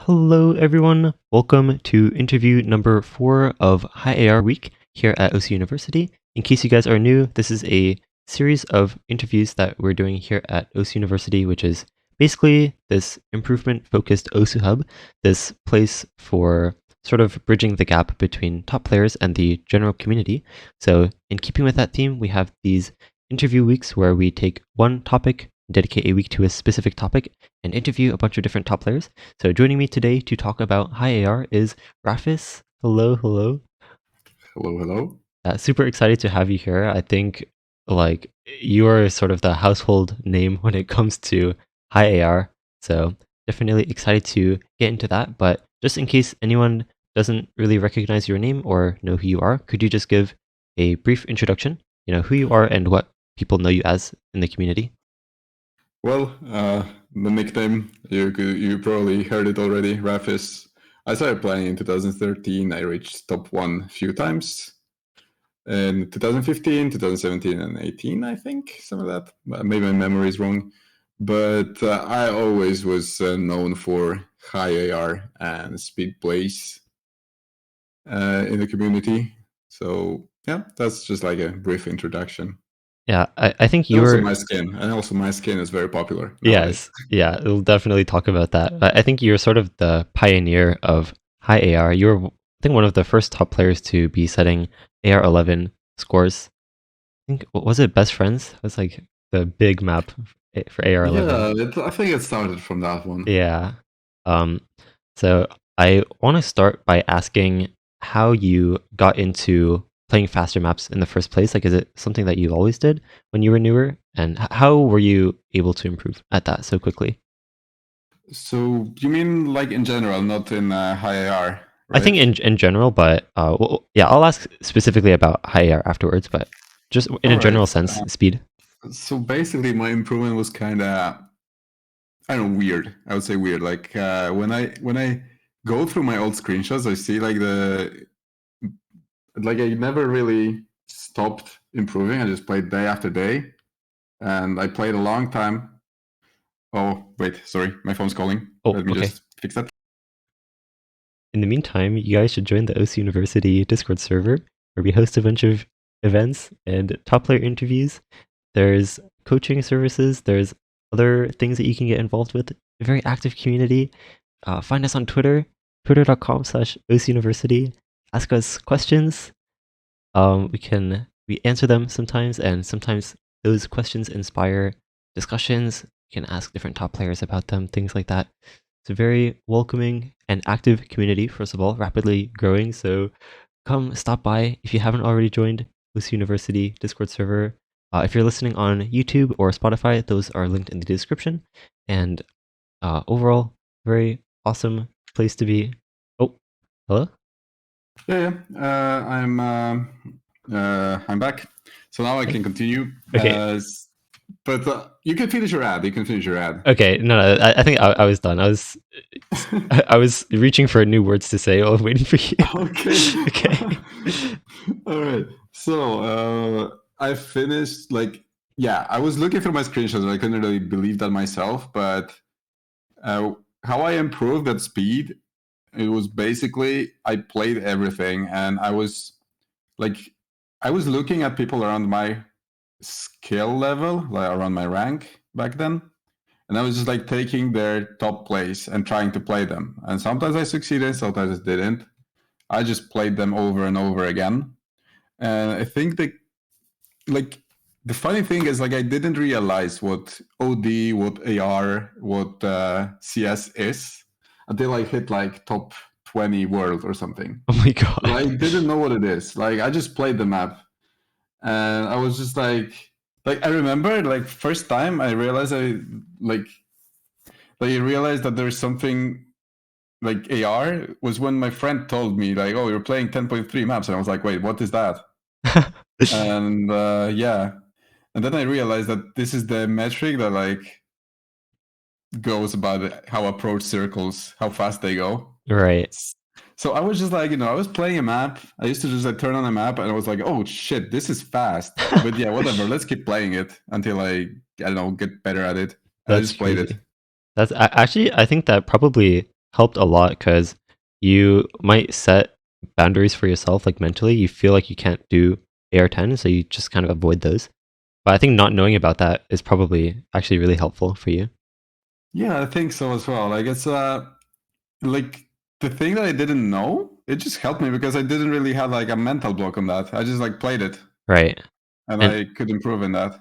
Hello, everyone. Welcome to interview number 4 of High AR Week here at OC University. In case you guys are new, this is a series of interviews that we're doing here at OC University, which is basically this improvement-focused OSU Hub, this place for sort of bridging the gap between top players and the general community. So in keeping with that theme, we have these interview weeks where we take one topic, dedicate a week to a specific topic, and interview a bunch of different top players. So joining me today to talk about High AR is Rafis. Hello, hello. Hello, hello. Super excited to have you here. I think like you are sort of the household name when it comes to High AR. So definitely excited to get into that. But just in case anyone doesn't really recognize your name or know who you are, could you just give a brief introduction? You know, who you are and what people know you as in the community? Well, the nickname, you probably heard it already, Rafis. I started playing in 2013. I reached top 1 a few times. In 2015, 2017, and 18, I think, some of that. Maybe my memory is wrong. But I always was known for high AR and speed plays in the community. So, yeah, that's just like a brief introduction. Yeah, I think And also you're. my skin. And also my skin is very popular nowadays. Yes, yeah, we'll definitely talk about that. I think you're sort of the pioneer of high AR. You're, I think, one of the first top players to be setting AR 11 scores. I think, was it Best Friends? It was like the big map for AR 11. Yeah, I think it started from that one. Yeah. Um, so I want to start by asking how you got into playing faster maps in the first place. Like, is it something that you always did when you were newer? And how were you able to improve at that so quickly? So you mean like in general, not in high AR, I think right? in general, but well, yeah, I'll ask specifically about high AR afterwards, but just in All a right. general sense, speed. So basically, my improvement was kind of, I don't know, weird. I would say weird. Like when I go through my old screenshots, I see like I never really stopped improving. I just played day after day, and I played a long time. Oh wait, sorry, my phone's calling. Oh, Let me okay. just fix that. In the meantime, you guys should join the OC University Discord server where we host a bunch of events and top player interviews. There's coaching services, there's other things that you can get involved with. A very active community. Find us on Twitter, twitter.com/OC University. Ask us questions. We answer them sometimes, and sometimes those questions inspire discussions. You can ask different top players about them, things like that. It's a very welcoming and active community, first of all, rapidly growing. So come stop by if you haven't already joined OC University Discord server. If you're listening on YouTube or Spotify, those are linked in the description. And overall, very awesome place to be. Oh, hello? Yeah, yeah. I'm back. So now I can continue. Okay. But you can finish your ad. You can finish your ad. Okay, no, I think I was done. I was reaching for new words to say while waiting for you. Okay. Okay. All right. So I finished like yeah. I was looking through my screenshots and I couldn't really believe that myself. But how I improved at speed, it was basically I played everything and like I was looking at people around my skill level, like around my rank back then. And I was just like taking their top plays and trying to play them. And sometimes I succeeded, sometimes I didn't. I just played them over and over again. And I think that like the funny thing is like I didn't realize what OD, what AR, what CS is until I hit like top 20 world or something. Oh my I god. didn't know what it is. Like I just played the map and I was just like I remember like first time I realized like I realized that there's something like AR was when my friend told me like, oh, you're playing 10.3 maps, and I was like, wait, what is that? And yeah, and then I realized that this is the metric that like goes about how approach circles, how fast they go. Right. So I was just like, I was playing a map. I used to just like turn on a map, and I was like, oh shit, this is fast. But yeah, whatever. Let's keep playing it until I don't know, get better at it. And I That's just played it. crazy. Actually, I think that probably helped a lot because you might set boundaries for yourself, like mentally. You feel like you can't do AR10, so you just kind of avoid those. But I think not knowing about that is probably actually really helpful for you. Yeah, I think so as well. Like it's like the thing that I didn't know, it just helped me because I didn't really have like a mental block on that. I just like played it Right. and And I could improve in that.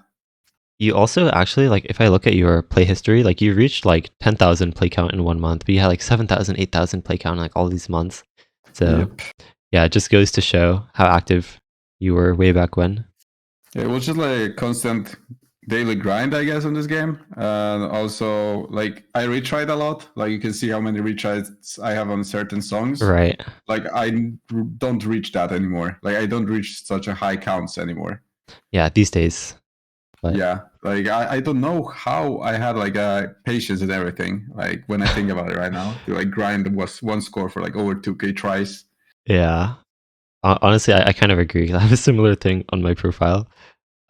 you also actually, like, if I look at your play history, like, you reached like 10,000 play count in 1 month, but you had like 7,000, 8,000 play count in like all these months. So, Yep. yeah, it just goes to show how active you were way back when. It was just like a constant daily grind, I guess, on this game. And also, like, I retried a lot. Like, you can see how many retries I have on certain songs. Right. Like, I don't reach that anymore. Like, I don't reach such a high counts anymore. Yeah, these days. But Yeah, like I don't know how I had like patience and everything. Like when I think about it right now, to like grind was one score for like over 2K tries. yeah, honestly, I kind of agree. I have a similar thing on my profile.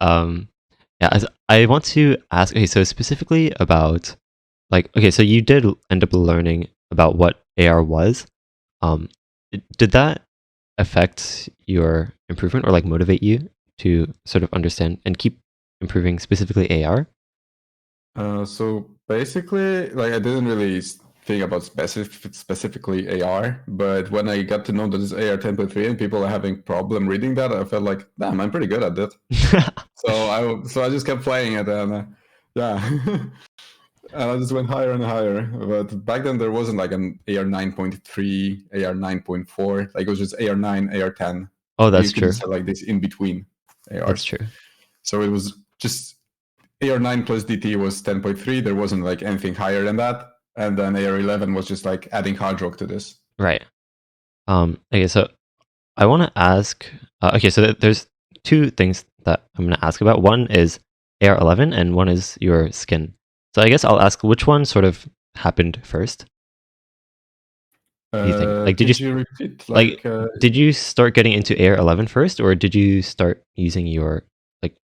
Um, yeah, I want to ask, okay, so specifically about, like, okay, so you did end up learning about what AR was. Um, did that affect your improvement or like motivate you to sort of understand and keep improving specifically AR? So basically, like I didn't really think about specifically AR, but when I got to know that it's AR 10.3 and people are having problem reading that, I felt like, damn, I'm pretty good at that. So I just kept playing it and yeah. And I just went higher and higher. But back then there wasn't like an AR 9.3, AR 9.4. Like it was just AR 9, AR 10. Oh, Like you that's could just true. have like this in between That's ARs. true. So it was just AR 9 plus DT was 10.3. There wasn't like anything higher than that. And then AR 11 was just like adding hard rock to this. Right. Okay, so I want to ask. Okay, so there's two things that I'm going to ask about. One is AR11, and one is your skin. So I guess I'll ask which one sort of happened first. Do you think? Like, Could you repeat? like did you start getting into AR11 first, or did you start using your, like,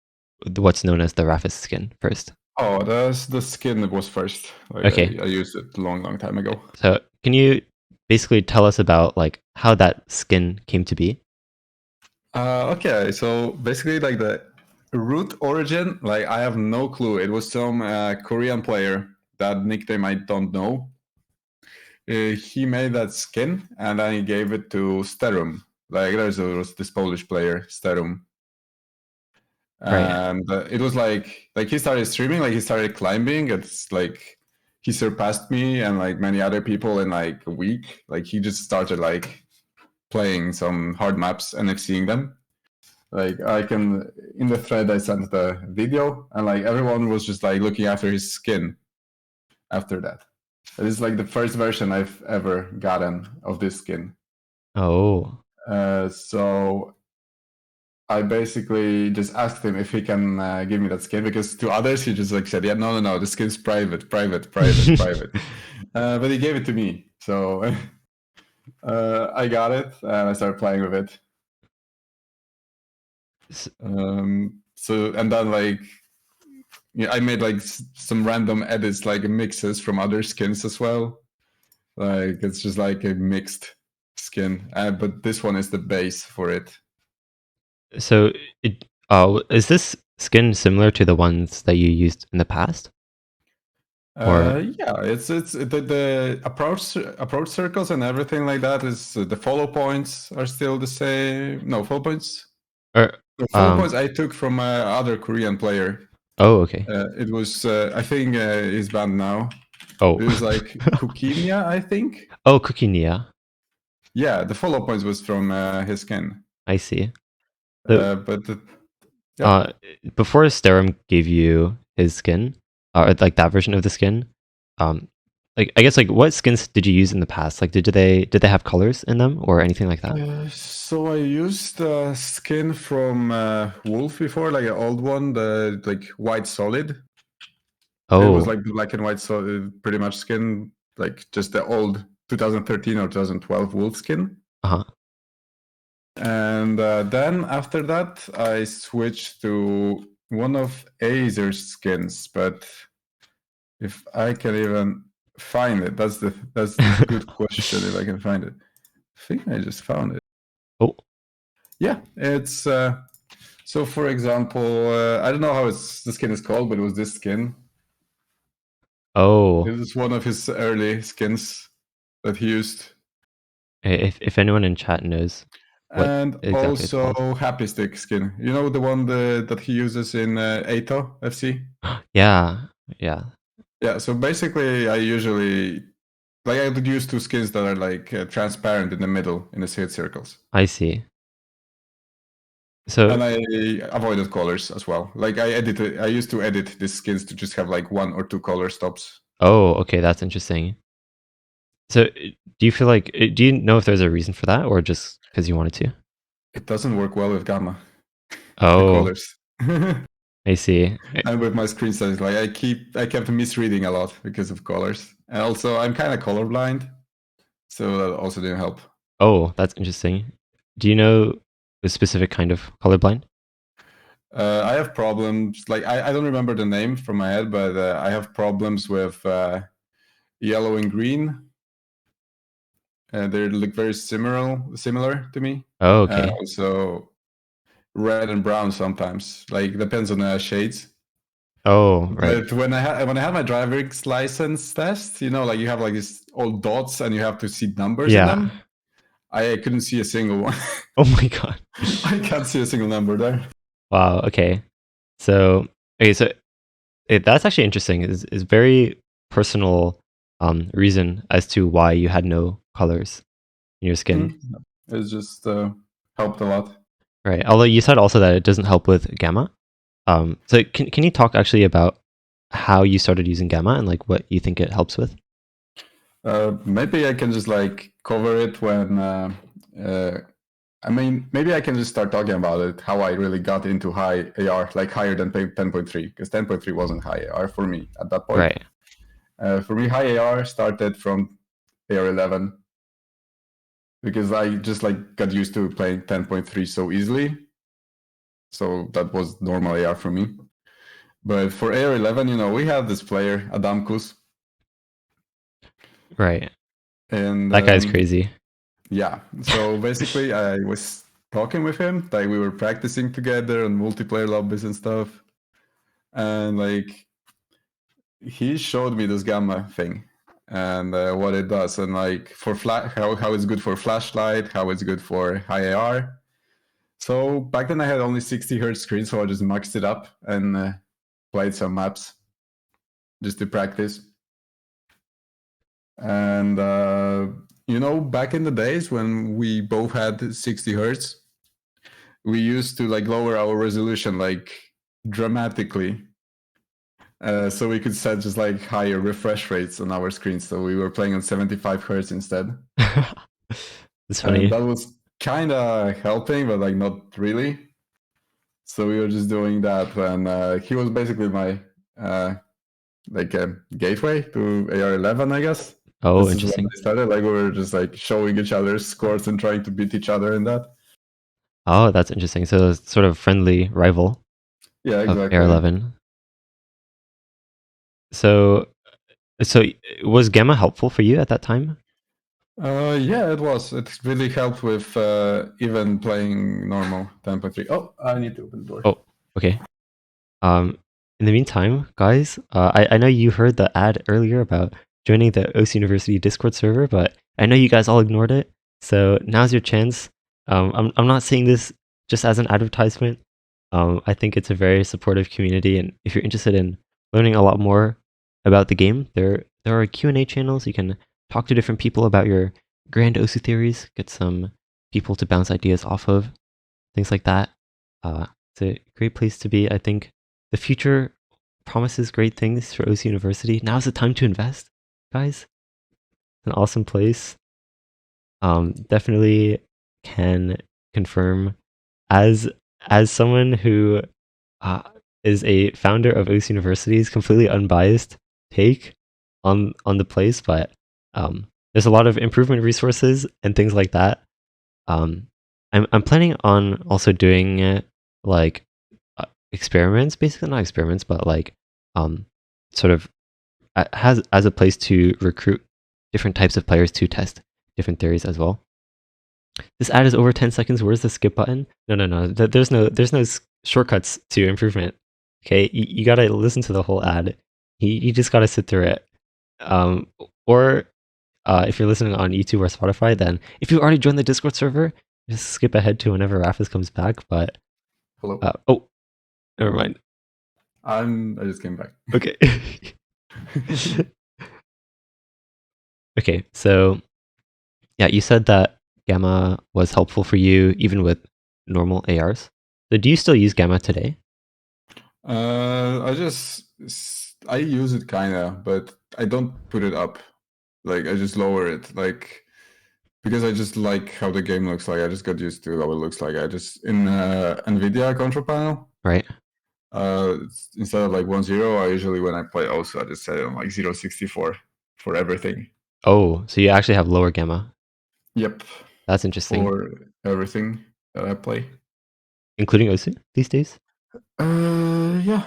what's known as the Rafis skin first? Oh, the skin was first. Like Okay, I used it a long, long time ago. so can you basically tell us about like how that skin came to be? Okay, so basically, like the root origin, like I have no clue. It was some Korean player. That nickname I don't know. He made that skin and then he gave it to Sterum. Like was this Polish player Sterum, Right. and it was like he started streaming, like he started climbing. It's like he surpassed me and like many other people in like a week. Like he just started like playing some hard maps and exceeding them. Like I can in the thread I sent the video and like everyone was just like looking after his skin after that. It is like the first version I've ever gotten of this skin. Oh. So I basically just asked him if he can give me that skin because to others he just like said, yeah, no, the skin's private, private. But he gave it to me, so I got it and I started playing with it. So and then like yeah, I made like some random edits, like mixes from other skins as well. Like it's just like a mixed skin, but this one is the base for it. So, is this skin similar to the ones that you used in the past? Or Yeah, it's the approach circles and everything like that is the follow points are still the same. No follow points. or The follow points I took from other Korean player. oh, okay. It was I think he's banned now. Oh. It was like Kukimia, I think. Oh, Cookie Nia. Yeah, the follow points was from his skin. I see. So, But yep. uh, before Sterum gave you his skin, or like that version of the skin, um, like, I guess, like, what skins did you use in the past? Like, did they have colors in them or anything like that? So I used skin from Wolf before, like an old one, the like white solid. It was Oh, like black and white solid, pretty much skin, like just the old 2013 or 2012 Wolf skin. uh-huh. And then after that, I switched to one of Azer's skins. But if I can even find it. That's the good question if I can find it. I think I just found it. Oh, Yeah, it's so. For example, I don't know how the skin is called, but it was this skin. oh. It was one of his early skins that he used, If anyone in chat knows what and exactly it's also called. Happy Stick skin. You know the one that he uses in Ato FC. Yeah, yeah, Yeah. So basically, I usually like I would use two skins that are like transparent in the middle in the hit circles. I see. So, And I avoided colors as well. Like I used to edit these skins to just have like one or two color stops. oh, okay, that's interesting. So, do you feel like, do you know if there's a reason for that or just because you wanted to? It doesn't work well with gamma, the Oh, colors. And I see. with my screen size, like I kept misreading a lot because of colors. And also I'm kind of colorblind, so that also didn't help. Oh, that's interesting. Do you know a specific kind of colorblind? I have problems. Like I don't remember the name from my head, but I have problems with yellow and green. They look very similar to me. Oh, And okay. also red and brown sometimes. Like depends on the shades. Oh, right. But when I had my driver's license test, you know, like you have like these old dots and you have to see numbers in Yeah. them. I couldn't see a single one. Oh my God. I can't see a single number there. Wow. Okay. So, okay. So that's actually interesting. Is very personal reason as to why you had no colors in your skin, Mhm. It's just helped a lot. right? Although you said also that it doesn't help with gamma. So can you talk actually about how you started using gamma and like what you think it helps with? Maybe I can just like cover it when. I mean, maybe I can just start talking about it. How I really got into high AR, like higher than 10.3, because 10.3 wasn't high AR for me at that point. Right. For me, high AR started from AR 11 because I just like got used to playing 10.3 so easily. So that was normal AR for me. But for AR 11, you know, we have this player, Adamkus. Right. And That guy's crazy. yeah, so basically I was talking with him, like we were practicing together on multiplayer lobbies and stuff. And like he showed me this gamma thing and what it does and like for how it's good for flashlight, how it's good for high AR. So back then I had only 60 hertz screen, so I just maxed it up and played some maps just to practice. And you know, back in the days when we both had 60 hertz, we used to like lower our resolution like dramatically. So we could set just like higher refresh rates on our screens. So we were playing on 75 hertz instead. It's And funny. that was kind of helping, but like not really. So we were just doing that. And he was basically my like a gateway to AR11, I guess. Oh, This is when interesting. I started. Like we were just like showing each other's scores and trying to beat each other in that. Oh, that's interesting. So it's sort of friendly rival Yeah, of exactly. AR11. So so was gamma helpful for you at that time? Yeah, it was. It really helped with even playing normal 10.3. Oh, I need to open the door. Oh, okay. In the meantime, guys, I know you heard the ad earlier about joining the OC University Discord server, but I know you guys all ignored it. So now's your chance. I'm not saying this just as an advertisement. I think it's a very supportive community, and if you're interested in learning a lot more about the game, there are Q&A channels. You can talk to different people about your grand OC theories, get some people to bounce ideas off of, things like that. It's a great place to be. I think the future promises great things for OC University. Now's the time to invest, guys. It's an awesome place. Definitely can confirm as someone who uh, is a founder of OC University's completely unbiased take on the place, but there's a lot of improvement resources and things like that. Um, I'm planning on also doing like experiments, basically not experiments, but like um, sort of has as a place to recruit different types of players to test different theories as well. This ad is over 10 seconds. Where's the skip button? No. There's no shortcuts to improvement. Okay, you gotta listen to the whole ad. You just gotta sit through it. Um, or if you're listening on YouTube or Spotify, then if you already joined the Discord server, just skip ahead to whenever Rafis comes back. But Hello. oh, never mind. I just came back. Okay. Okay, so yeah, you said that Gamma was helpful for you even with normal ARs. So do you still use Gamma today? I use it kinda, but I don't put it up. Like I just lower it, like because I just like how the game looks like. I just got used to how it looks like. I just in NVIDIA control panel. Right. Instead of like 1.0, I usually when I play also I just set it on like 0.64 for everything. Oh, so you actually have lower Gamma. Yep. That's interesting. For everything that I play. Including OSU these days? Yeah.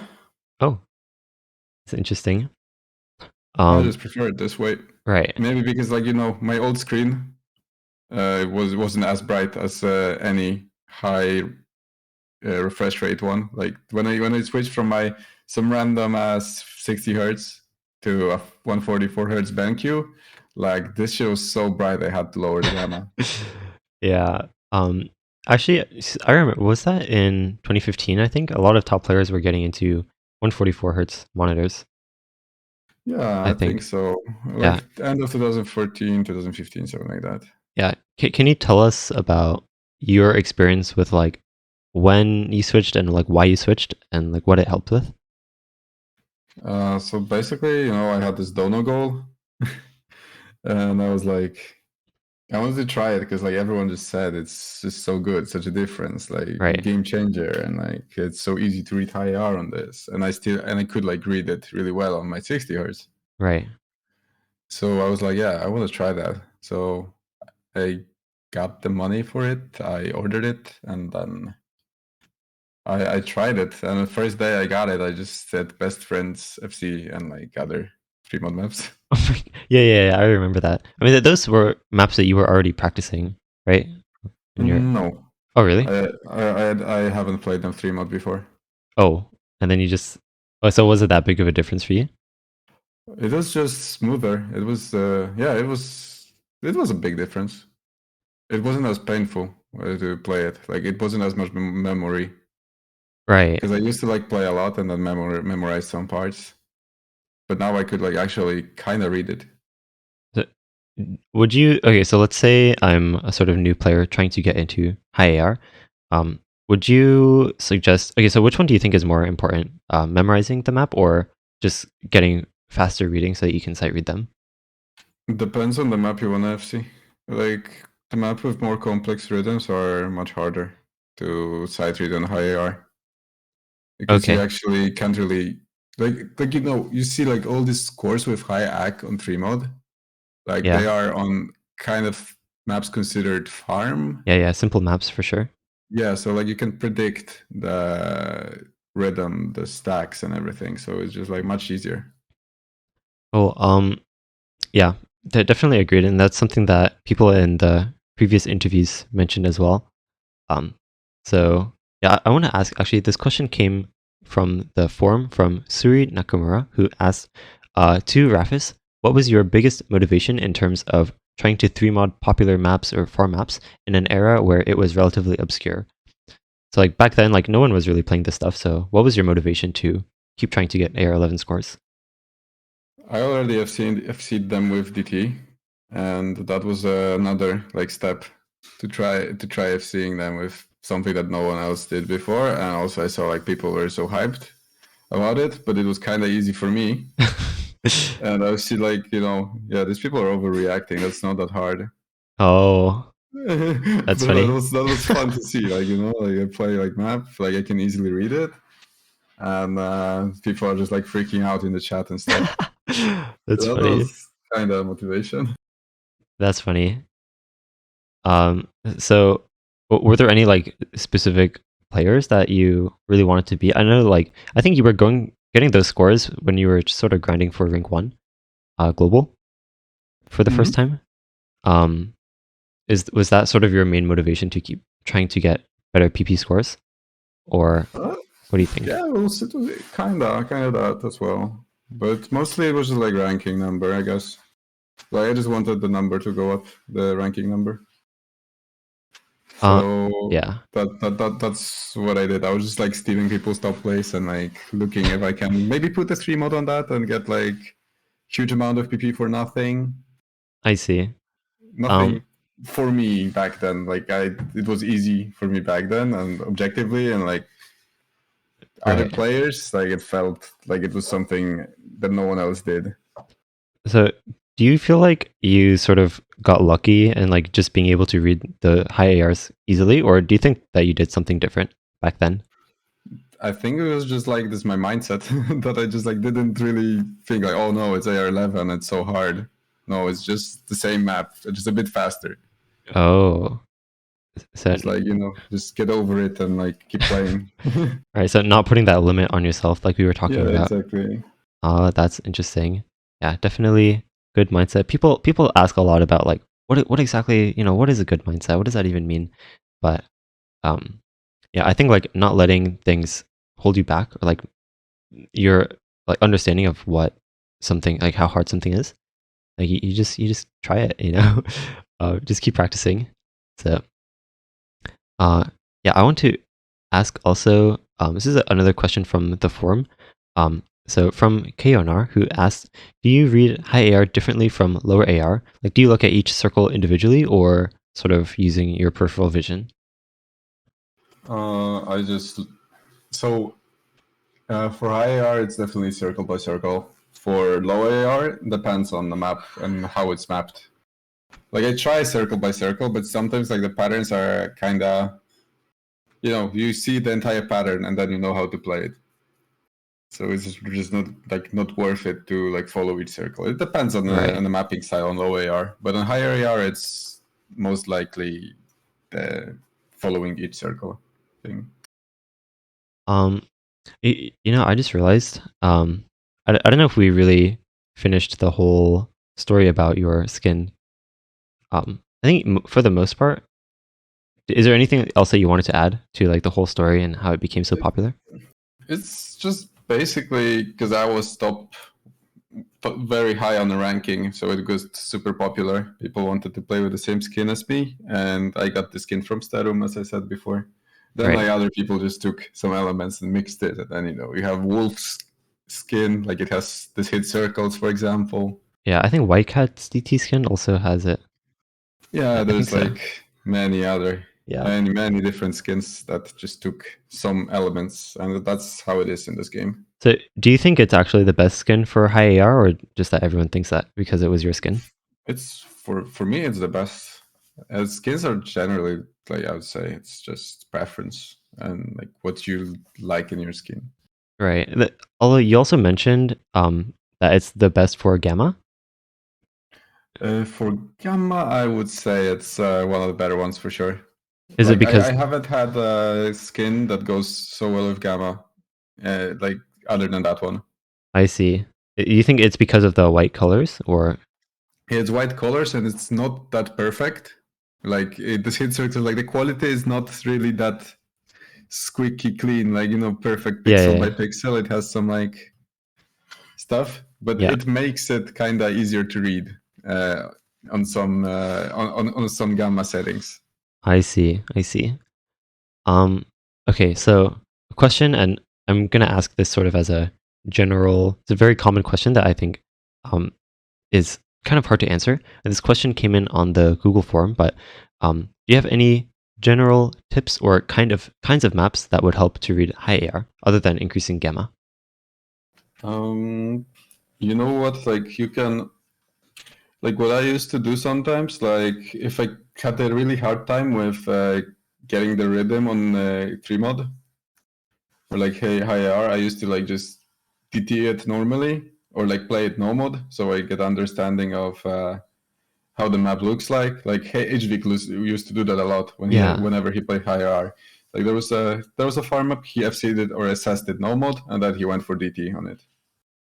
Oh, it's interesting. I just prefer it this way. Right. Maybe because like my old screen wasn't as bright as any high refresh rate one. Like when I switched from some random ass 60 hertz to a 144 hertz BenQ, like this shit was so bright I had to lower the gamma. Yeah. Actually, I remember, was that in 2015? I think a lot of top players were getting into 144 hertz monitors. Yeah, I I think think. so. Yeah. Like end of 2014, 2015, something like that. Yeah. Can you tell us about your experience with like when you switched and like why you switched and like what it helped with? So basically, I had this dono goal, and I was like, I wanted to try it because like everyone just said it's just so good, such a difference, like Right. game changer, and like it's so easy to read high R on this, and I could like read it really well on my 60 hertz. Right. So I was like, yeah, I want to try that. So I got the money for it, I ordered it, and then I tried it. And the first day I got it, I just said best friends FC and like other 3 mod maps. Yeah. I remember that. I mean, those were maps that you were already practicing, right? When you're. No, Oh, really? I haven't played them 3 mod before. Oh, and then you just. Oh, so was it that big of a difference for you? It was just smoother. It was it was a big difference. It wasn't as painful to play it. Like it wasn't as much memory Right. because I used to like play a lot and then memorize some parts. But now I could like actually kind of read it. So, would you? Okay, so let's say I'm a sort of new player trying to get into high AR. Would you suggest? Okay, so which one do you think is more important? Memorizing the map or just getting faster reading so that you can sight read them? It depends on the map you want to FC. Like the map with more complex rhythms are much harder to sight read on high AR because you Okay. actually can't really you see like all these scores with high AC on 3 mod. Like Yeah. they are on kind of maps considered farm. Yeah. Simple maps for sure. Yeah, so like you can predict the rhythm, the stacks, and everything. So it's just like much easier. Oh, yeah, definitely agreed, and that's something that people in the previous interviews mentioned as well. Um, so yeah, I want to ask. Actually, this question came from the forum from Suri Nakamura, who asked to Rafis, "What was your biggest motivation in terms of trying to 3 mod popular maps or farm maps in an era where it was relatively obscure?" So like back then, like no one was really playing this stuff. So what was your motivation to keep trying to get AR11 scores? I already have seen them with DT, and that was another like step to try FCing them with something that no one else did before. And also I saw like people were so hyped about it, but it was kind of easy for me. And I see like yeah, these people are overreacting. That's not that hard. Oh, But that's that funny. was fun to see. Like like I play like map, like I can easily read it, and people are just like freaking out in the chat and stuff. That's That funny. was kind of motivation. That's funny. Um, so were there any like specific players that you really wanted to be? I know, like, I think you were getting those scores when you were sort of grinding for rank 1. global for the first Hmm. time. Um, was that sort of your main motivation to keep trying to get better PP scores, or Uh, what do you think? yeah, well, it was kind of that as well. But mostly it was just like ranking number, I guess. Like I just wanted the number to go up, the ranking number. Uh, So yeah, that's what I did. I was just like stealing people's top place and like looking if I can maybe put a 3 mod on that and get like huge amount of PP for nothing. I see. Um, Nothing for me back then. Like it was easy for me back then and objectively, and like other right. players, like it felt like it was something that no one else did. So, do you feel like you sort of got lucky and like just being able to read the high ARs easily, or do you think that you did something different back then? I think it was just like this my mindset that I just like didn't really think like, oh no, it's AR11, it's so hard. No, it's just the same map, just a bit faster. Oh, so Just like, just get over it and like keep playing. right, so not putting that limit on yourself like we were talking Yeah, about. exactly. That's interesting. Yeah, definitely good mindset. People ask a lot about like what exactly, what is a good mindset? What does that even mean? But um yeah, I think like not letting things hold you back, or like your like understanding of what something, like how hard something is. Like you just try it. Just keep practicing. So uh, yeah, I want to ask also. This is another question from the forum. So from Konar, who asked, "Do you read high AR differently from lower AR? Like, do you look at each circle individually, or sort of using your peripheral vision?" I just so for high AR, it's definitely circle by circle. For low AR, it depends on the map and how it's mapped. Like I try circle by circle, but sometimes like the patterns are kind of, you see the entire pattern and then you know how to play it. So it's just not like not worth it to like follow each circle. It depends on the Right. on the mapping style on low AR, but on higher AR, it's most likely the following each circle thing. Um, I just realized. I don't know if we really finished the whole story about your skin. I think for the most part, is there anything else that you wanted to add to like the whole story and how it became so popular? It's just basically because I was top very high on the ranking, so it was super popular. People wanted to play with the same skin as me, and I got the skin from Starum, as I said before. Then Right. like other people just took some elements and mixed it, and then you have wolf's skin, like it has this hit circles, for example. Yeah, I think White Cat's DT skin also has it. Yeah, I think there's so. like Yeah. many different skins that just took some elements, and that's how it is in this game. So, do you think it's actually the best skin for high AR, or just that everyone thinks that because it was your skin? It's for me, it's the best. As skins are generally like I would say, it's just preference and like what you like in your skin. Right. Although you also mentioned that it's the best for gamma. For Gamma, I would say it's one of the better ones for sure. Is it Like I because haven't had a skin that goes so well with Gamma, like other than that one. I see? You think it's because of the white colors, or It's white colors and it's not that perfect. Like the hit circle, like the quality is not really that squeaky clean, like perfect yeah, yeah, pixel by yeah. pixel. It has some like stuff, but Yeah, it makes it kind of easier to read uh, on some on some gamma settings. I see. I see. Um, okay, so a question, and I'm gonna ask this sort of as a general. It's a very common question that I think um, is kind of hard to answer. And this question came in on the Google form, but do you have any general tips or kinds of maps that would help to read high AR other than increasing gamma? Um, you know what? Like you can like what I used to do sometimes. Like if I had a really hard time with getting the rhythm on 3 mod or like hey high R, I used to like just TT it normally or like play it no mod, so I get understanding of how the map looks like. Like hey, HVIC used to do that a lot when Yeah, whenever he played high R. Like there was a farm map he FC'd it or assessed it no mod, and then he went for DT on it.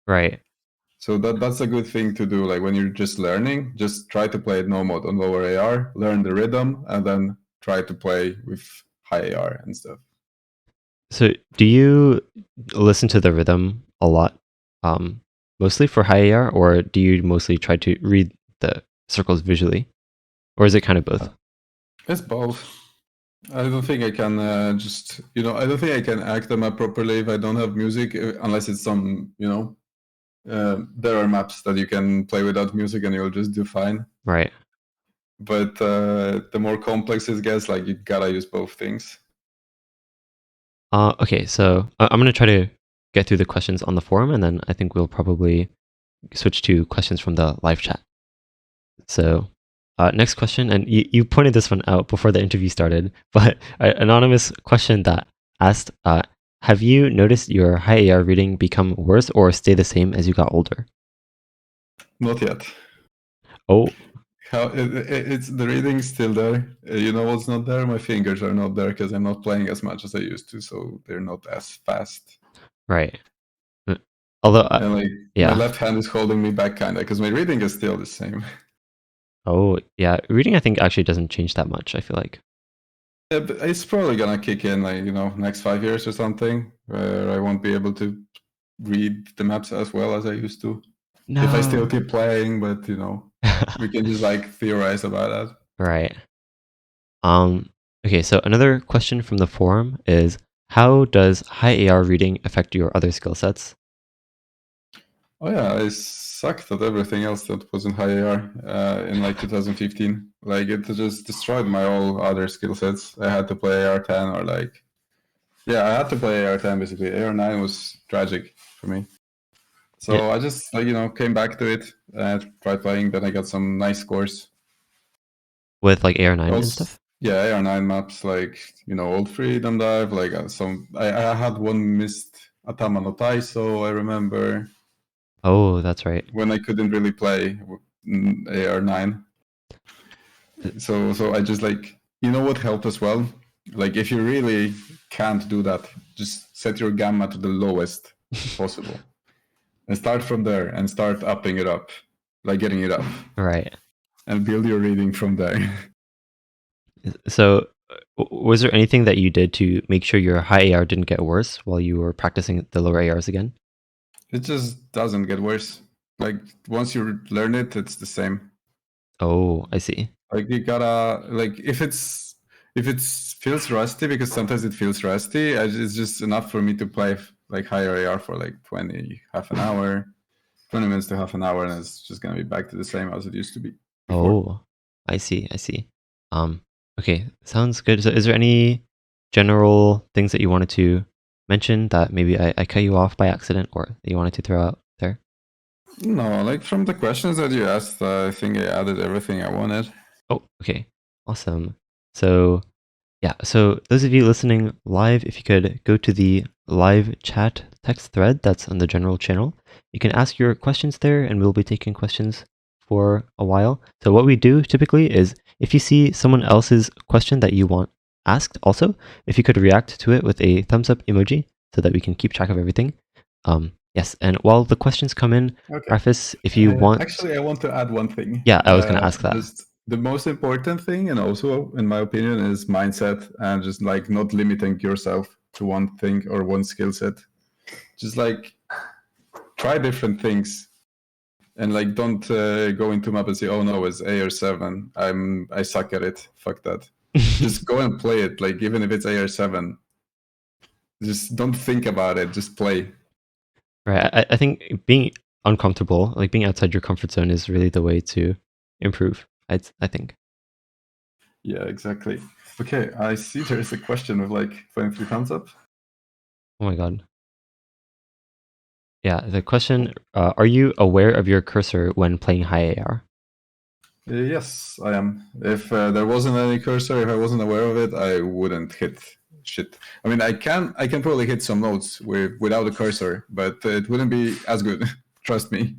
right. So that's a good thing to do. Like when you're just learning, just try to play it no mode on lower AR, learn the rhythm, and then try to play with high AR and stuff. So, do you listen to the rhythm a lot, mostly for high AR, or do you mostly try to read the circles visually, or is it kind of both? It's both. I don't think I can just, I don't think I can act them up properly if I don't have music, unless it's some, there are maps that you can play without music and you'll just do fine. Right. But the more complex it gets, like you gotta use both things. Okay, so I'm going to try to get through the questions on the forum, and then I think we'll probably switch to questions from the live chat. So, next question, and you pointed this one out before the interview started, but an anonymous question that asked, have you noticed your high AR reading become worse or stay the same as you got older? Not yet. Oh, It's the reading's still there. You know what's not there? My fingers are not there because I'm not playing as much as I used to, so they're not as fast. right. Uh, Although, And like my yeah. left hand is holding me back kind of because my reading is still the same. Oh, yeah. Reading, I think, actually doesn't change that much, I feel like. Yeah, but it's probably gonna kick in like next 5 years or something, where I won't be able to read the maps as well as I used to. If I still No. keep playing, but we can just like theorize about that. Right. Um, okay, so another question from the forum is, how does high AR reading affect your other skill sets? Oh yeah, I sucked at everything else that was in high AR in like 2015. Like it just destroyed my all other skill sets. I had to play AR10 or like, yeah, I had to play AR10 basically. AR9 was tragic for me. Yeah, So I just like came back to it and tried playing. Then I got some nice scores. with like AR9 and Also, stuff? yeah, AR9 maps like Old Freedom Dive. Like some, I had one missed Atama no Taiso. I remember Oh, that's right. when I couldn't really play AR9. So I just like what helped as well. Like if you really can't do that, just set your gamma to the lowest possible and start from there and start upping it up, like getting it up, Right. and build your reading from there. So, was there anything that you did to make sure your high AR didn't get worse while you were practicing the lower ARs again? It just doesn't get worse. Like once you learn it, it's the same. Oh, I see. Like you gotta like if it feels rusty because sometimes it feels rusty. It's just enough for me to play like higher AR for like 20, half an hour, 20 minutes to half an hour, and it's just gonna be back to the same as it used to be before. Oh, I see. I see. Um, okay, sounds good. So, is there any general things that you wanted to mention that maybe I cut you off by accident or that you wanted to throw out there? No, like from the questions that you asked, I think I added everything I wanted. Oh, okay. Awesome. So, yeah, so those of you listening live, if you could go to the live chat text thread that's on the general channel, you can ask your questions there and we'll be taking questions for a while. So, what we do typically is if you see someone else's question that you want asked, also, if you could react to it with a thumbs up emoji so that we can keep track of everything. Yes, and while the questions come in, Okay. Rafis, if you want, Actually, I want to add one thing. yeah, I was going to ask that. Just the most important thing, and also, in my opinion, is mindset and just like not limiting yourself to one thing or one skill set. Just like try different things and like don't go into map and say, "Oh no, it's AR7. I suck at it. Fuck that." Just go and play it. Like even if it's AR7, just don't think about it. Just play. Right. I think being uncomfortable, like being outside your comfort zone, is really the way to improve. I think. Yeah, exactly. Okay, I see there's a question with like 23 thumbs up. Oh my god. Yeah. The question: are you aware of your cursor when playing high AR? Yes, I am. If there wasn't any cursor, if I wasn't aware of it, I wouldn't hit shit. I mean, I can probably hit some notes without a cursor, but it wouldn't be as good. Trust me.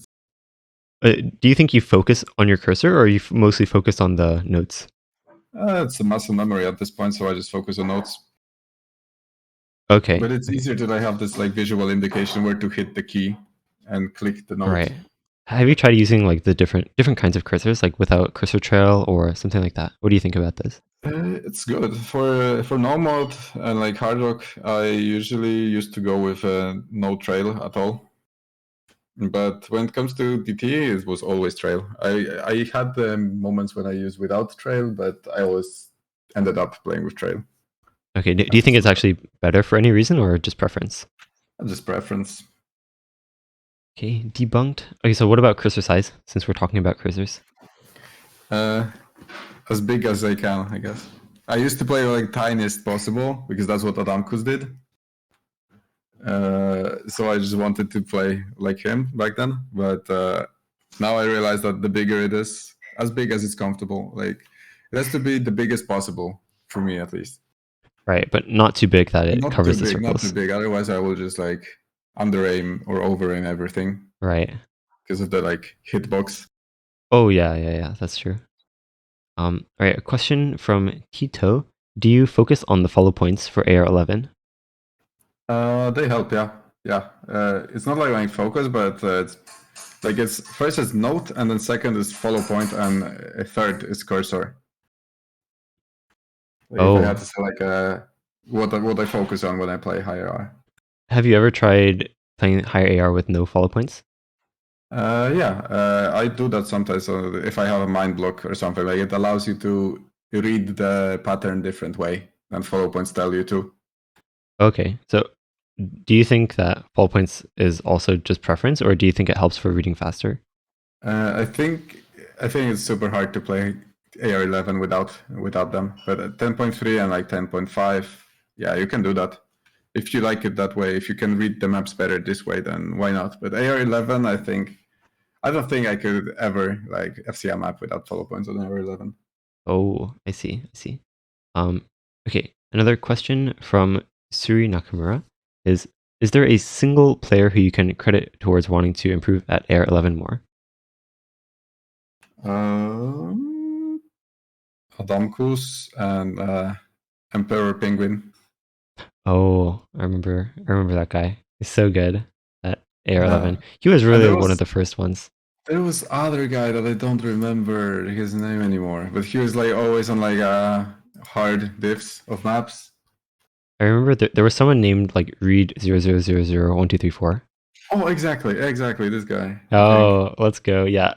Do you think you focus on your cursor, or are you mostly focused on the notes? It's a muscle memory at this point, so I just focus on notes. Okay. But it's Okay. easier that I have this like visual indication where to hit the key and click the note. Right. Have you tried using like the different kinds of cursors, like without cursor trail or something like that? What do you think about this? It's good for no mode and like hard rock. I usually used to go with no trail at all. But when it comes to DT, it was always trail. I had moments when I used without trail, but I always ended up playing with trail. Okay, do you think it's actually better for any reason or just preference? Just preference. Okay, debunked. Okay, so what about cursor size, since we're talking about cursors? As big as I can, I guess. I used to play like tiniest possible because that's what Adamkus did. So I just wanted to play like him back then. But now I realize that the bigger it is, as big as it's comfortable, like it has to be the biggest possible for me at least. Right, but not too big that it Not too covers the big, not too circles. big. Otherwise, I will just like under aim or over aim everything Right. because of the like hitbox. Oh yeah, that's true. All right, a question from Tito. Do you focus on the follow points for AR11? They help, yeah, yeah. It's not like focus, but it's like it's first is note, and then second is follow point, and a third is cursor. Like if I had Oh, to say like what I focus on when I play higher R. have you ever tried playing higher AR with no follow points? Yeah, I do that sometimes. So if I have a mind block or something, like it allows you to read the pattern different way than follow points tell you to. Okay, so do you think that follow points is also just preference, or do you think it helps for reading faster? I think it's super hard to play AR11 without them. But at 10.3 and like 10.5, yeah, you can do that. If you like it that way, if you can read the maps better this way, then why not? But AR11, I don't think I could ever like FC a map without follow points on AR11. Oh, I see. Um, okay, another question from Suri Nakamura is there a single player who you can credit towards wanting to improve at AR11 more? Um, Adamkus and Emperor Penguin. Oh, I remember that guy. He's so good at AR11. Yeah, He was and really one of the first ones. there was other guy that I don't remember his name anymore, but he was like always on like hard diffs of maps. I remember there was someone named like Reed 00001234. Oh, exactly, this guy. I think. Oh, let's go. Yeah.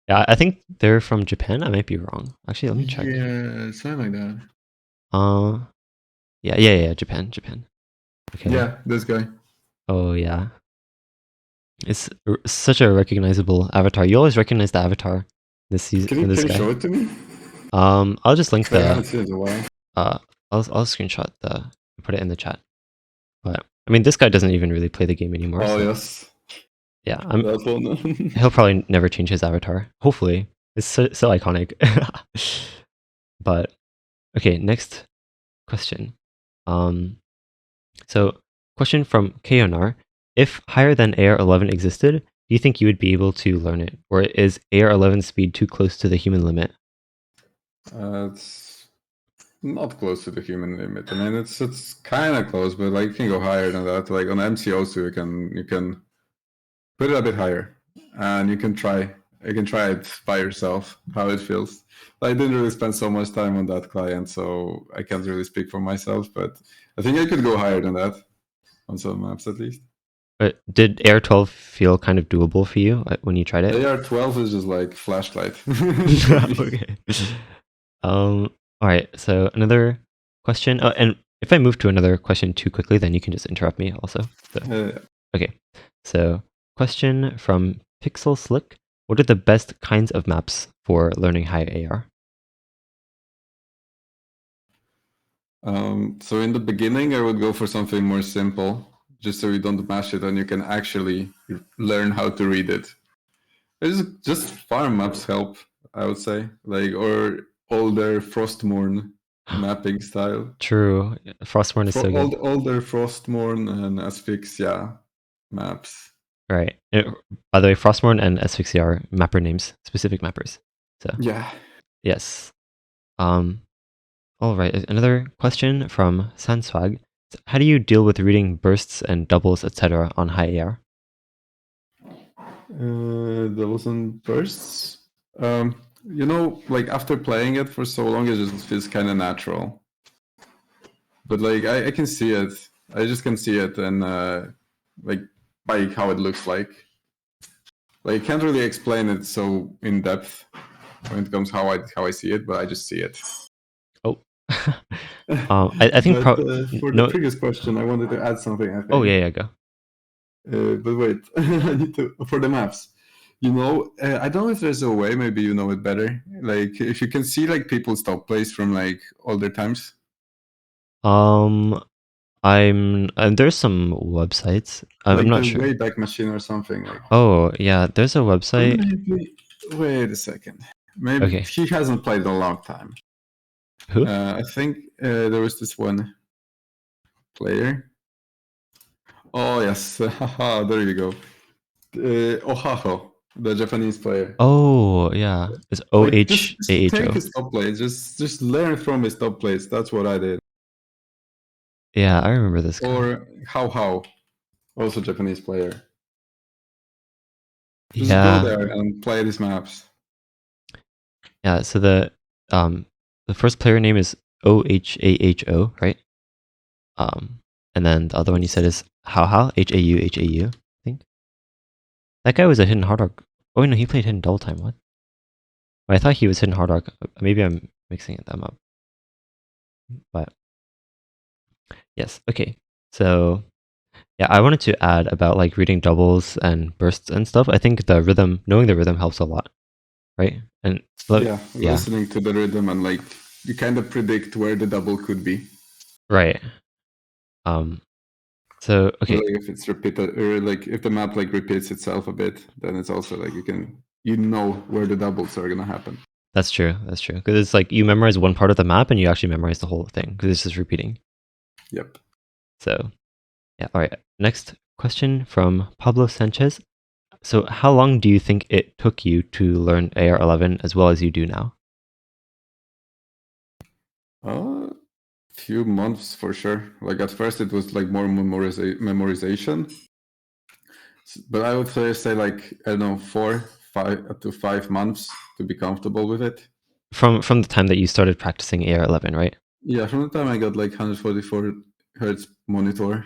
Yeah, I think they're from Japan. I might be wrong. Actually, let me check. Yeah, something like that. Uh yeah, Japan. Okay. Yeah, this guy. Oh yeah. It's such a recognizable avatar. You always recognize the avatar this season, Can you this can you guy. show it to me? I'll just link I haven't the seen it in a while. uh I'll screenshot the put it in the chat. But I mean, this guy doesn't even really play the game anymore, Oh so yes, yeah, that one. he'll probably never change his avatar. Hopefully, it's so iconic. But okay, next question. Um, so question from Keonar: if higher than AR11 existed, do you think you would be able to learn it, or is AR11 speed too close to the human limit? It's not close to the human limit. I mean, it's kind of close, but like you can go higher than that. Like on MCO2, you can put it a bit higher, and you can try it by yourself how it feels. I didn't really spend so much time on that client, so I can't really speak for myself. But I think I could go higher than that on some maps at least. But did AR12 feel kind of doable for you when you tried it? AR12 is just like flashlight for me. Okay. All right. So another question. Oh, and if I move to another question too quickly, then you can just interrupt me also. So, okay. So question from Pixel Slick: what are the best kinds of maps for learning high AR? So in the beginning, I would go for something more simple, just so you don't mash it and you can actually learn how to read it. It's just farm maps help, I would say, like or older Frostmourne mapping style. True. Frostborn is so good. Older Frostmourne and Asphyxia maps. Right. By the way, Frostborn and Asphyxia are mapper names, specific mappers. So Yeah. yes. Um, all right. Another question from Sanswag. How do you deal with reading bursts and doubles, etc., on high AR? Doubles and bursts. You know, like after playing it for so long, it just feels kind of natural. But like I can see it. I just can see it, and like by how it looks like. Like I can't really explain it so in depth when it comes how I see it, but I just see it. Oh. I think But for the no. previous question, I wanted to add something. I Oh think. yeah, yeah, go. But wait, I need to for the maps. You know, I don't know if there's a way. Maybe you know it better. Like if you can see like people's top plays from like older times. There's some websites. I'm Like not the sure. Wayback Machine or something. Like, Oh yeah, there's a or website. maybe. Wait a second. Maybe Okay, he hasn't played in a long time. who? I think there was this one player. Oh yes, haha, there you go. Ohaho, the Japanese player. Oh yeah, it's O Like H A just H take O. his top plays. Just learn from his top plays. That's what I did. Yeah, I remember this guy. Or How, also Japanese player. Just go Yeah, there and play these maps. yeah. So um the first player name is OHAHO, right? And then the other one you said Yes. is How HAUHAU. I think that guy was a hidden hard rock. Oh no, he played hidden double time. What? Oh, I thought he was hidden hard rock. Maybe I'm mixing them up. But yes, okay. So yeah, I wanted to add about like reading doubles and bursts and stuff. I think the rhythm, knowing the rhythm helps a lot, right? And Yeah, yeah, listening to the rhythm and like you kind of predict where the double could be. right. Um, so okay, Like if it's repeated or like if the map like repeats itself a bit, then it's also like you know where the doubles are gonna happen. that's true. That's true. Because it's like you memorize one part of the map and you actually memorize the whole thing because it's just repeating. Yep. So yeah, all right. Next question from Pablo Sanchez. So how long do you think it took you to learn AR11 as well as you do now? Few months for sure. Like at first it was like more memorization, but I would say like I don't know 4 to 5 months to be comfortable with it. From the time that you started practicing AR11, right? Yeah, from the time I got like 144 hertz monitor.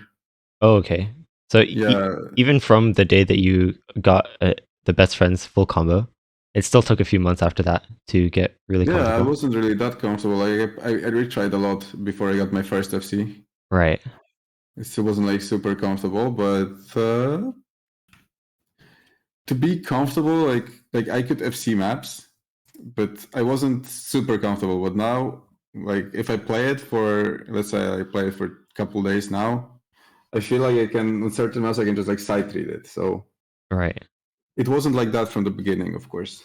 Oh, okay. So Yeah, even from the day that you got the best friends full combo, it still took a few months after that to get really yeah, I comfortable. wasn't really that comfortable. Like I retried a lot before I got my first FC. Right. It still wasn't like super comfortable, but to be comfortable, like I could FC maps, but I wasn't super comfortable. But now, like if I play it for, let's say I play it for a couple days now, I feel like I can on certain maps I can just like sight read it. So Right. it wasn't like that from the beginning, of course.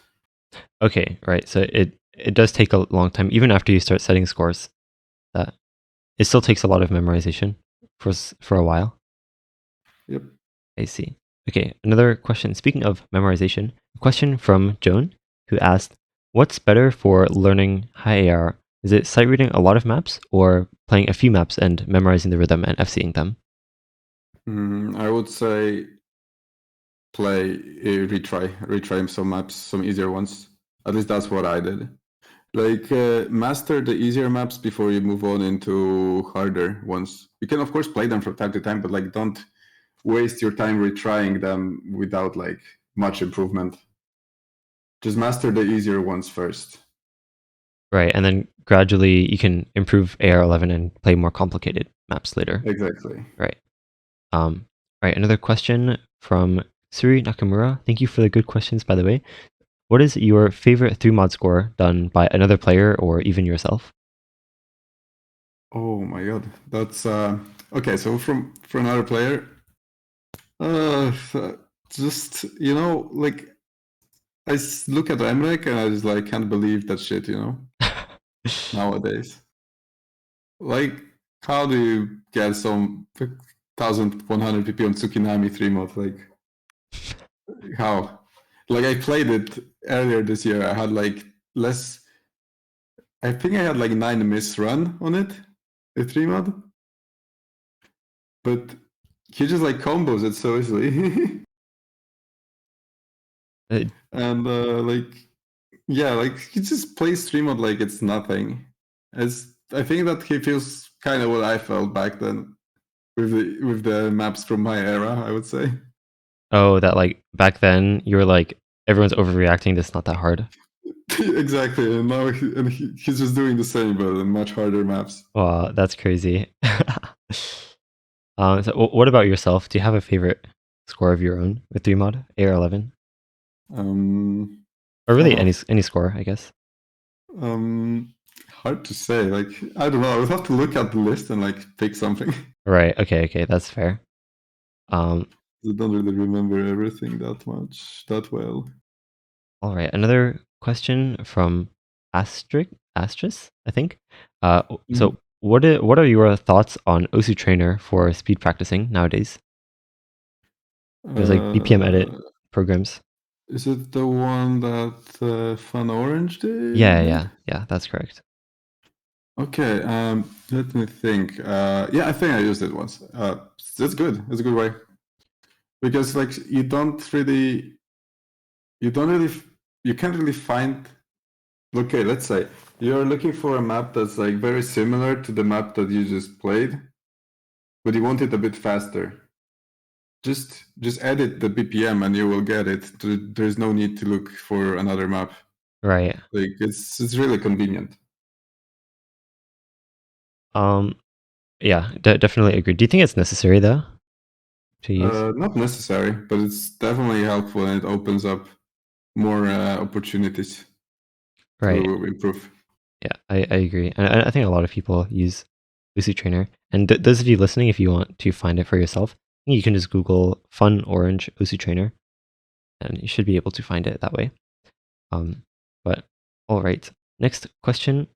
Okay. Right. So it does take a long time, even after you start setting scores. That it still takes a lot of memorization for a while. Yep. I see. Okay, another question. Speaking of memorization, a question from Joan, who asked, "What's better for learning high AR? Is it sight reading a lot of maps, or playing a few maps and memorizing the rhythm and FCing them?" I would say retry some maps, some easier ones. At least that's what I did. Like master the easier maps before you move on into harder ones. You can of course play them from time to time, but like don't waste your time retrying them without like much improvement. Just master the easier ones first. Right, and then gradually you can improve AR11 and play more complicated maps later. Exactly. Right. Right. Another question from Suri Nakamura. Thank you for the good questions, by the way. What is your favorite 3 mod score done by another player or even yourself? Oh my god, that's okay. So from another player, uh, just like look at Emrek and I just like can't believe that shit. Nowadays, like how do you get some 1100 pp on Tsukinami 3 mod? Like how? Like I played it earlier this year. I had like less. I think I had like 9 miss run on it, the 3 mod, but he just like combos it so easily. Uh, And yeah, like he just plays stream mode like it's nothing. It's I think that he feels kind of what I felt back then with the maps from my era, I would say. oh, that like back then you were like everyone's overreacting. This not that hard. Exactly, and now he's just doing the same, but in much harder maps. Wow, that's crazy. So what about yourself? Do you have a favorite score of your own with 3 mod AR11, Um, or really haha. any score, I guess? Hard to say. Like I don't know. I would have to look at the list and like pick something. Right. Okay. Okay. That's fair. Um. I don't really remember everything that well. All right. Another question from Astris, I think. So Mhm. what are your thoughts on OSU Trainer for speed practicing nowadays? There's like BPM edit Uh, programs. is it the one that Fun Orange Yeah. did? Yeah. Yeah. That's correct. Okay, let me think. Yeah, I think I used it once. That's good. It's a good way because like you don't really, you can't really find. Okay, let's say you're looking for a map that's like very similar to the map that you just played, but you want it a bit faster. Just edit the BPM and you will get it. There's no need to look for another map. Right. Like it's really convenient. Um. Yeah. Definitely agree. Do you think it's necessary though to use? Not necessary, but it's definitely helpful and it opens up more opportunities Right. to improve. Yeah, I agree. And I think a lot of people use Lucy Trainer. And those of you listening, if you want to find it for yourself, you can just Google Fun Orange Lucy Trainer and you should be able to find it that way. Um, but all right. Next question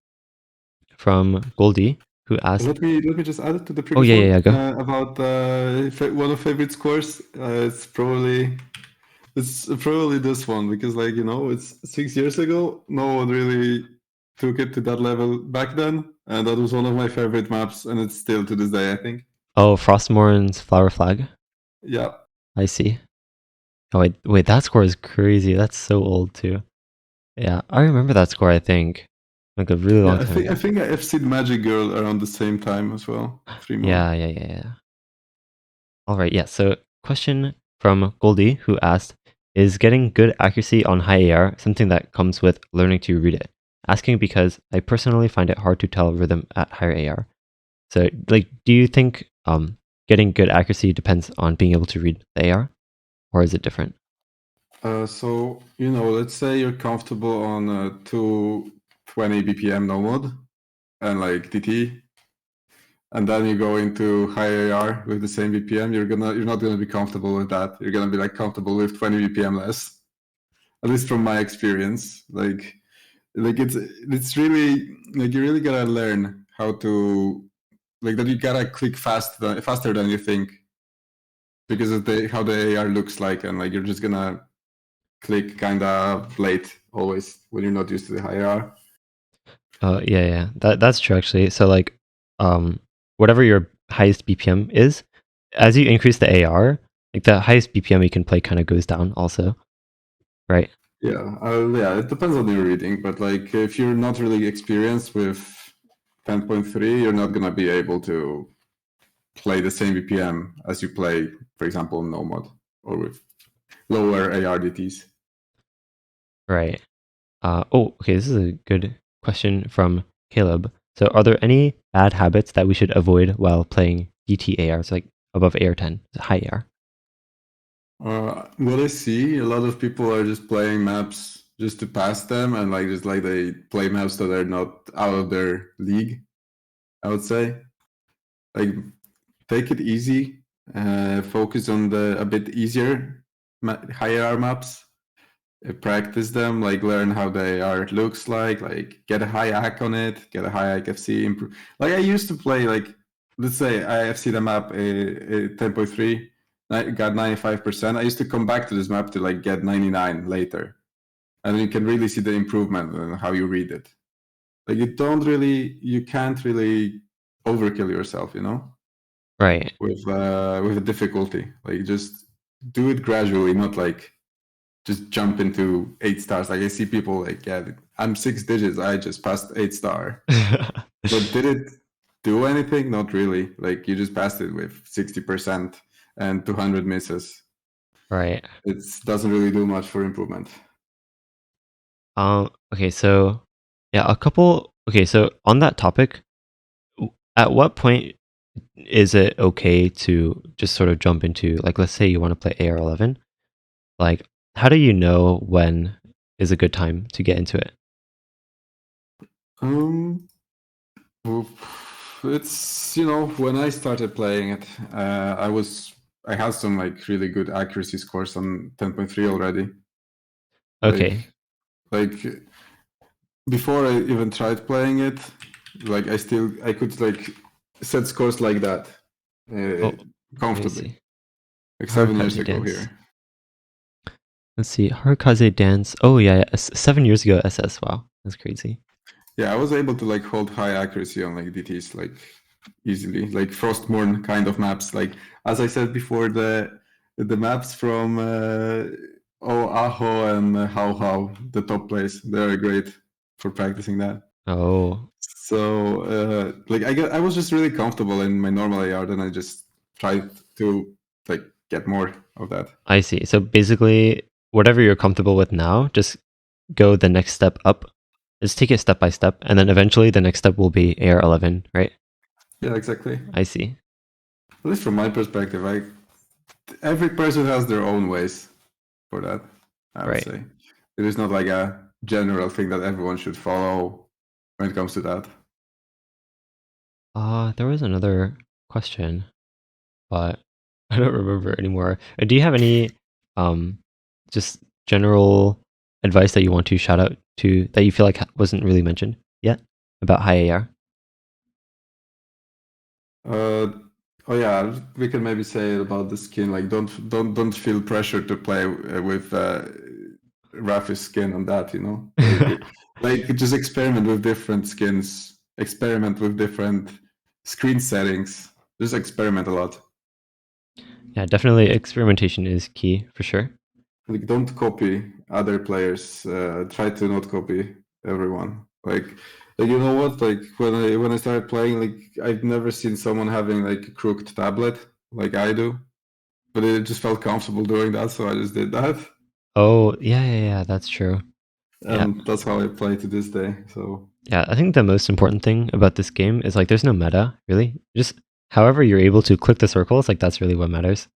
from Goldie, who asked, Let me just add it to the oh, previous yeah, yeah, one yeah, go. about one of favorite scores. It's probably this one because like it's 6 years ago. No one really took it to that level back then, and that was one of my favorite maps, and it's still to this day, I think. Oh, Frostmourne's Flower Flag. Yeah, I see. Oh, wait, that score is crazy. That's so old too. Yeah, I remember that score, I think, like a really yeah. long I time think I ago. think I've seen Magic Girl around the same time as well. Free mod. Yeah, yeah, yeah, yeah. All right, yeah. So, question from Goldie who asked, "Is getting good accuracy on high AR something that comes with learning to read it?" Asking because I personally find it hard to tell rhythm at higher AR. So, like, do you think getting good accuracy depends on being able to read the AR, or is it different? So let's say you're comfortable on 220 BPM no mod and like DT, and then you go into high AR with the same BPM. You're not gonna be comfortable with that. You're gonna be like comfortable with 20 BPM less. At least from my experience, like it's really like you really gotta learn how to like that. You gotta click faster than you think because of how the AR looks like, and like you're just gonna click kind of late always when you're not used to the high AR. Yeah, yeah. That's true actually. So, like, whatever your highest BPM is, as you increase the AR, like the highest BPM you can play kind of goes down also, right? Yeah, it depends on your reading, but like if you're not really experienced with 10.3, you're not gonna be able to play the same BPM as you play, for example, Nomad or with lower ARDTs. Right. Oh, okay. This is a good question from Caleb. So, are there any bad habits that we should avoid while playing DT so like above AR10, high AR? What I see, a lot of people are just playing maps just to pass them, and like just like they play maps that are not out of their league. I would say, like, take it easy, focus on the a bit easier higher R maps, practice them, like learn how they are looks like get a high hack on it, get a high IFC improve. Like I used to play like let's say IFC the map 10.3, I got 95%. I used to come back to this map to like get 99 later, and you can really see the improvement in how you read it. Like you can't really overkill yourself, Right. with a difficulty. Like just do it gradually, not like just jump into 8 stars. Like I see people like, yeah, I'm 6 digits. I just passed 8 star. But did it do anything? Not really. Like you just passed it with 60% and 200 misses. Right. It doesn't really do much for improvement. Okay, so yeah, okay, so on that topic, at what point is it okay to just sort of jump into, like, let's say you want to play AR11? Like, how do you know when is a good time to get into it? Um, it's when I started playing it, I had some like really good accuracy scores on 10.3 already. Okay. Like before I even tried playing it, like I could like set scores like that Oh, let me comfortably, see. like 7 years Harukaze ago Dance. here. Let's see. Harukaze Dance. Oh, yeah, yeah. 7 years ago, SS. Wow. That's crazy. Yeah, I was able to like hold high accuracy on like DTs like easily, like Frostmourne kind of maps. Like as I said before, the maps from Aho and How, the top place, they're great for practicing that. Oh, So like I was just really comfortable in my normal AR, and I just tried to like get more of that. I see. So basically, whatever you're comfortable with now, just go the next step up. Just take it step by step, and then eventually the next step will be AR11, right? Yeah, exactly. I see. At least from my perspective, every person has their own ways for that. I would Right. say it is not like a general thing that everyone should follow when it comes to that. There was another question, but I don't remember anymore. Do you have any um just general advice that you want to shout out to that you feel like wasn't really mentioned yet about high AR? Uh, oh yeah, we can maybe say about the skin. Like, don't feel pressure to play with Rafis skin on that. Like just experiment with different skins. Experiment with different screen settings. Just experiment a lot. Yeah, definitely experimentation is key for sure. Like, don't copy other players. Try to not copy everyone. Like you know what? Like when I started playing, like I've never seen someone having like a crooked tablet like I do, but it just felt comfortable doing that, so I just did that, Oh, yeah, yeah, yeah, that's true. Yeah. and that's how I play to this day. So Yeah, I think the most important thing about this game is like there's no meta, really. Just however you're able to click the circles, like that's really what matters.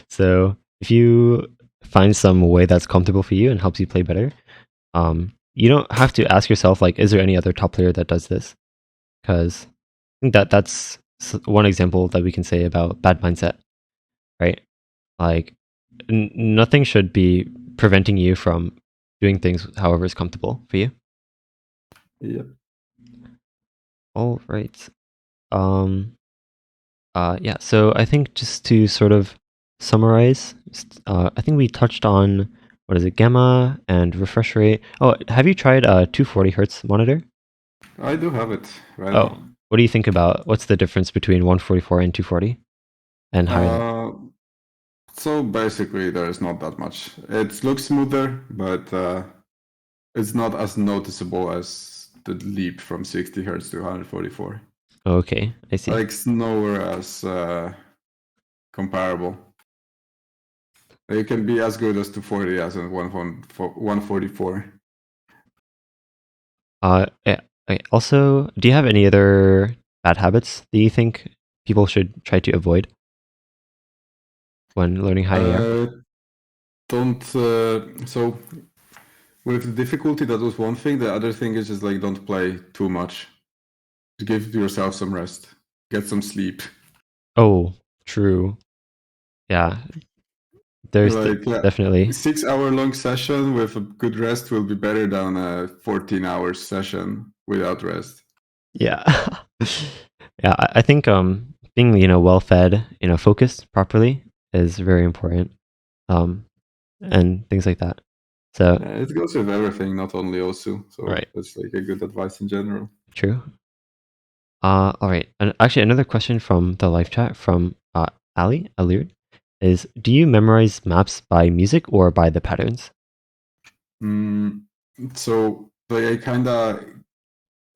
So if you find some way that's comfortable for you and helps you play better, you don't have to ask yourself like, is there any other top player that does this? Because I think that's one example that we can say about bad mindset, right? Like nothing should be preventing you from doing things however is comfortable for you. yeah, All right. Um, yeah, so I think just to sort of summarize, I think we touched on what is it, gamma and refresh rate. Oh, have you tried a 240 hertz monitor? I do have it right Oh, now. what do you think about what's the difference between 144 and 240 and higher? Uh, so basically, there is not that much. It looks smoother, but it's not as noticeable as the leap from 60 hertz to 144. Okay, I see. Like it's nowhere as comparable. It can be as good as 240 as in 144. Yeah, okay. Also, do you have any other bad habits that you think people should try to avoid when learning high AR? Uh, don't so with the difficulty, that was one thing. The other thing is just like don't play too much. Give yourself some rest. Get some sleep. Oh, true. Yeah, there's Like yeah, definitely. 6 hour long session with a good rest will be better than a 14 hour session without rest. Yeah. Yeah, I think being, well fed, focused properly is very important. Um and things like that. So, Yeah, it goes with everything, not only Osu. So right, that's like a good advice in general. true. All right. And actually another question from the live chat from Ali Aliard is, do you memorize maps by music or by the patterns? Mm, so like I kind of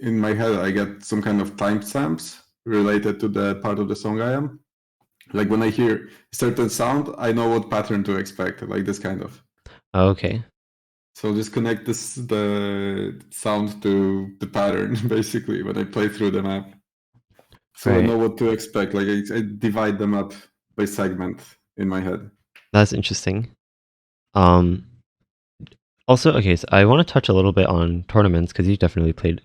in my head I get some kind of timestamps related to the part of the song I am. Like when I hear a certain sound, I know what pattern to expect, like this kind of. Okay. So just connect the sound to the pattern basically when I play through the map. So I Right. know what to expect. Like I divide them up by segment in my head. That's interesting. Um, Also, okay, so I want to touch a little bit on tournaments because you definitely played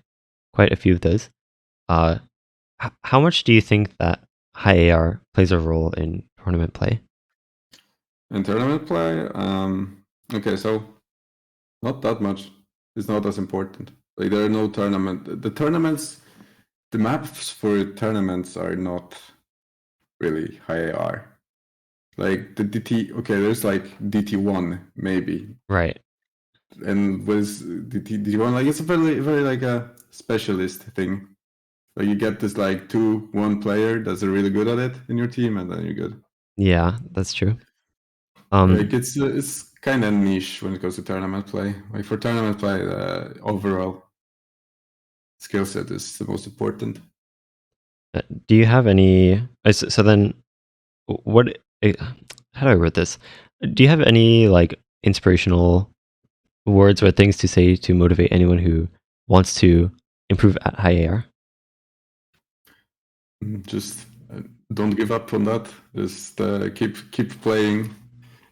quite a few of those. Uh, how much do you think that high AR plays a role in tournament play? And tournament play, okay, so not that much. It's not as important. Like there are no tournament. The tournaments, the maps for tournaments are not really high AR. Like the DT, okay, there's like DT1 maybe, Right. and with DT1, like it's a very like a specialist thing. Like you get this like 2-1 player that's really good at it in your team, and then you're good. Yeah, that's true. Like it's kind of niche when it comes to tournament play. Like for tournament play, the overall skill set is the most important. Do you have any? So then, what? How do I word this? Do you have any like inspirational words or things to say to motivate anyone who wants to improve at high AR? Just don't give up on that. Just keep playing.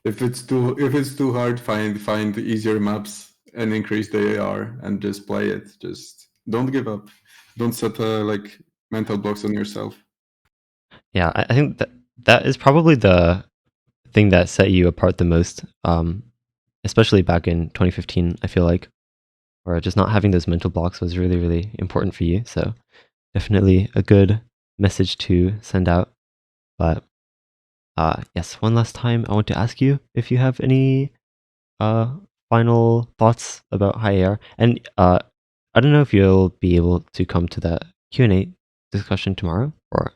If it's too hard, find easier maps and increase the AR and just play it. Just don't give up. Don't set like mental blocks on yourself. Yeah, I think that is probably the thing that set you apart the most, especially back in 2015, I feel like, or just not having those mental blocks was really, really important for you. So definitely a good message to send out. But yes, one last time, I want to ask you if you have any uh, final thoughts about high air. And I don't know if you'll be able to come to the Q&A discussion tomorrow or...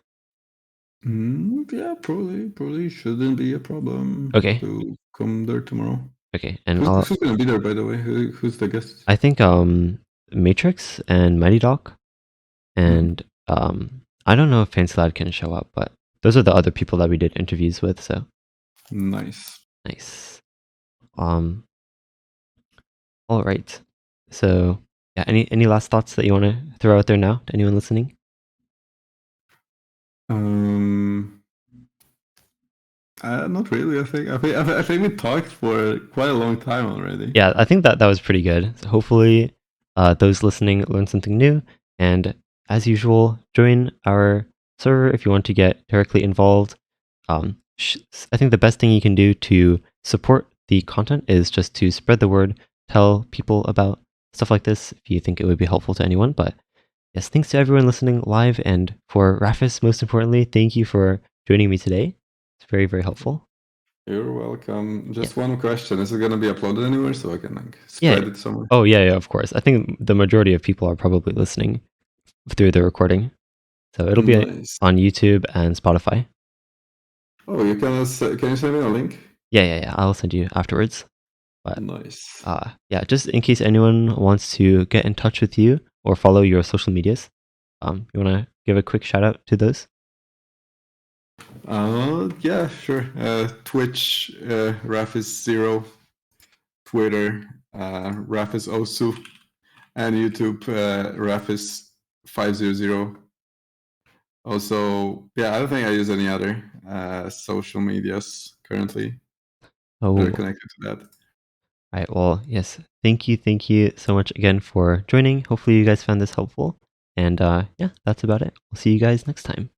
Yeah, probably shouldn't be a problem Okay, to come there tomorrow. okay. And Who's gonna be there, by the way? Who's the guest? I think Matrix and Mighty Doc. Hmm. And I don't know if Fancy Lad can show up, but those are the other people that we did interviews with. So Nice. nice. Um, all right. So yeah, any last thoughts that you want to throw out there now to anyone listening? Um, not really. I think we talked for quite a long time already. Yeah, I think that was pretty good. So hopefully, those listening learned something new. And as usual, join our server if you want to get directly involved. Um, I think the best thing you can do to support the content is just to spread the word, tell people about stuff like this if you think it would be helpful to anyone. But yes, thanks to everyone listening live. And for Rafis, most importantly, thank you for joining me today. It's very, very helpful. You're welcome. Yeah. Just one question: is it gonna be uploaded anywhere so I can like Yeah. spread it somewhere? Oh, yeah, of course. I think the majority of people are probably listening through the recording. So it'll be Nice. on YouTube and Spotify. Oh, can you send me a link? Yeah. I'll send you afterwards. But Nice. yeah, just in case anyone wants to get in touch with you or follow your social medias, you want to give a quick shout out to those? Yeah, sure. Twitch, Rafis0, Twitter, Rafis Osu, and YouTube, Rafis500. Also, yeah, I don't think I use any other social medias currently Oh, that are all connected to that. right. Well, yes. Thank you so much again for joining. Hopefully, you guys found this helpful. And yeah, that's about it. We'll see you guys next time.